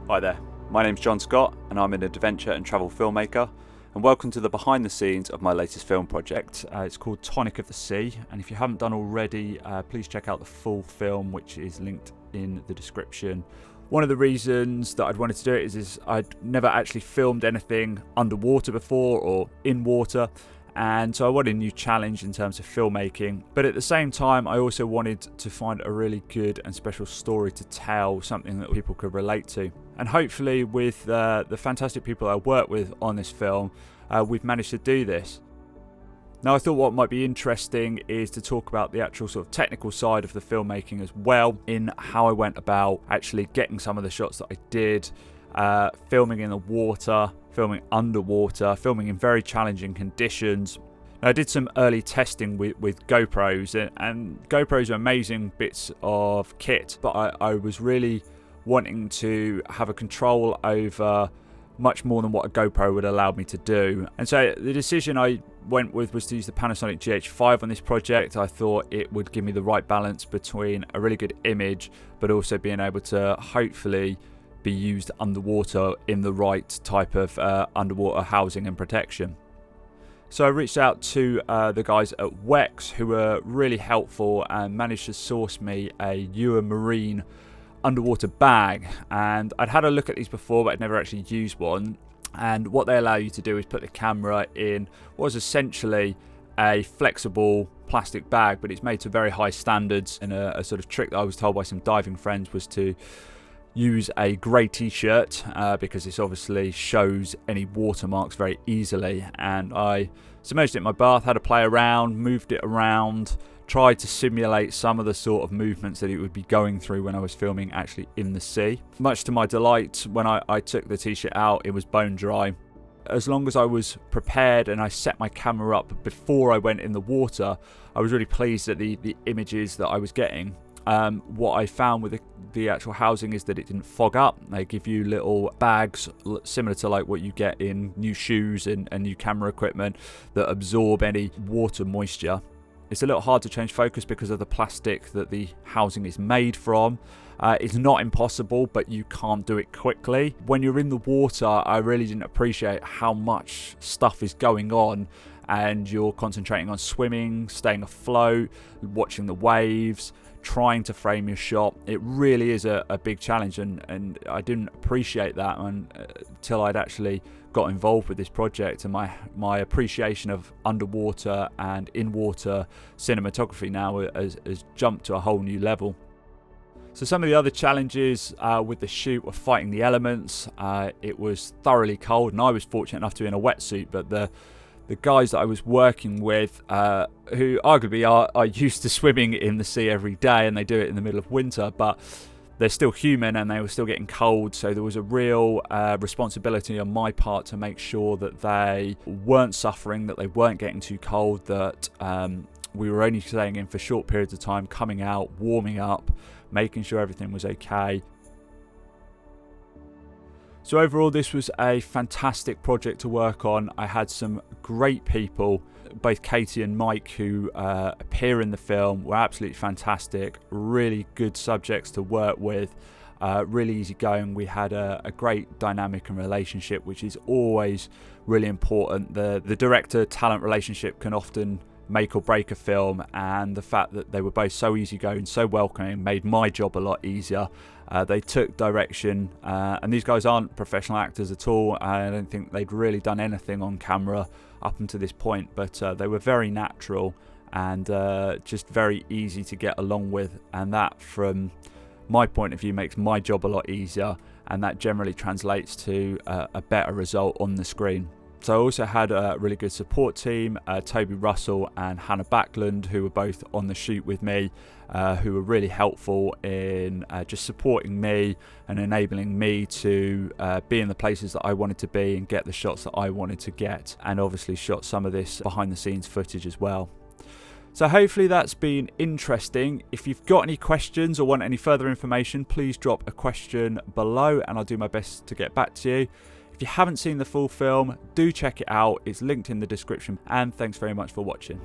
Hi there, my name's John Scott and I'm an adventure and travel filmmaker, and welcome to the behind the scenes of my latest film project. It's called Tonic of the Sea, and if you haven't done already, please check out the full film, which is linked in the description. One of the reasons that I'd wanted to do it is I'd never actually filmed anything underwater before or in water, and so I wanted a new challenge in terms of filmmaking, but at the same time I also wanted to find a really good and special story to tell, something that people could relate to. And hopefully with the fantastic people I work with on this film, we've managed to do this. Now I thought what might be interesting is to talk about the actual sort of technical side of the filmmaking as well, in how I went about actually getting some of the shots that I did, filming in the water, filming underwater, filming in very challenging conditions. Now, I did some early testing with GoPros, and GoPros are amazing bits of kit, but I was really wanting to have a control over much more than what a GoPro would allow me to do. And so the decision I went with was to use the Panasonic GH5 on this project. I thought it would give me the right balance between a really good image, but also being able to hopefully be used underwater in the right type of underwater housing and protection. So I reached out to the guys at Wex, who were really helpful and managed to source me a Ewer Marine underwater bag. And I'd had a look at these before, but I'd never actually used one. And what they allow you to do is put the camera in what was essentially a flexible plastic bag, but it's made to very high standards. And a sort of trick that I was told by some diving friends was to use a grey t-shirt because this obviously shows any watermarks very easily. And I submerged it in my bath, had a play around, moved it around, tried to simulate some of the sort of movements that it would be going through when I was filming actually in the sea. Much to my delight, when I took the t-shirt out, it was bone dry. As long as I was prepared and I set my camera up before I went in the water, I was really pleased at the images that I was getting. What I found with the actual housing is that it didn't fog up. They give you little bags similar to like what you get in new shoes and new camera equipment that absorb any water moisture. It's a little hard to change focus because of the plastic that the housing is made from. It's not impossible, but you can't do it quickly. When you're in the water, I really didn't appreciate how much stuff is going on, and you're concentrating on swimming, staying afloat, watching the waves, trying to frame your shot. It really is a big challenge, and I didn't appreciate that until I'd actually got involved with this project, and my appreciation of underwater and in-water cinematography now has jumped to a whole new level. So some of the other challenges with the shoot were fighting the elements. It was thoroughly cold, and I was fortunate enough to be in a wetsuit, but the guys that I was working with, who arguably are used to swimming in the sea every day, and they do it in the middle of winter, but they're still human and they were still getting cold. So there was a real responsibility on my part to make sure that they weren't suffering, that they weren't getting too cold, that we were only staying in for short periods of time, coming out, warming up, making sure everything was okay. So overall, this was a fantastic project to work on. I had some great people, both Katie and Mike, who appear in the film, were absolutely fantastic, really good subjects to work with, really easygoing. We had a great dynamic and relationship, which is always really important. The director-talent relationship can often make or break a film, and the fact that they were both so easygoing, so welcoming, made my job a lot easier. They took direction, and these guys aren't professional actors at all. I don't think they'd really done anything on camera up until this point, but they were very natural and just very easy to get along with, and that from my point of view makes my job a lot easier, and that generally translates to a better result on the screen. So I also had a really good support team, Toby Russell and Hana Backland, who were both on the shoot with me, who were really helpful in just supporting me and enabling me to be in the places that I wanted to be and get the shots that I wanted to get, and obviously shot some of this behind the scenes footage as well. So hopefully that's been interesting. If you've got any questions or want any further information, please drop a question below and I'll do my best to get back to you. If you haven't seen the full film, do check it out. It's linked in the description, and thanks very much for watching.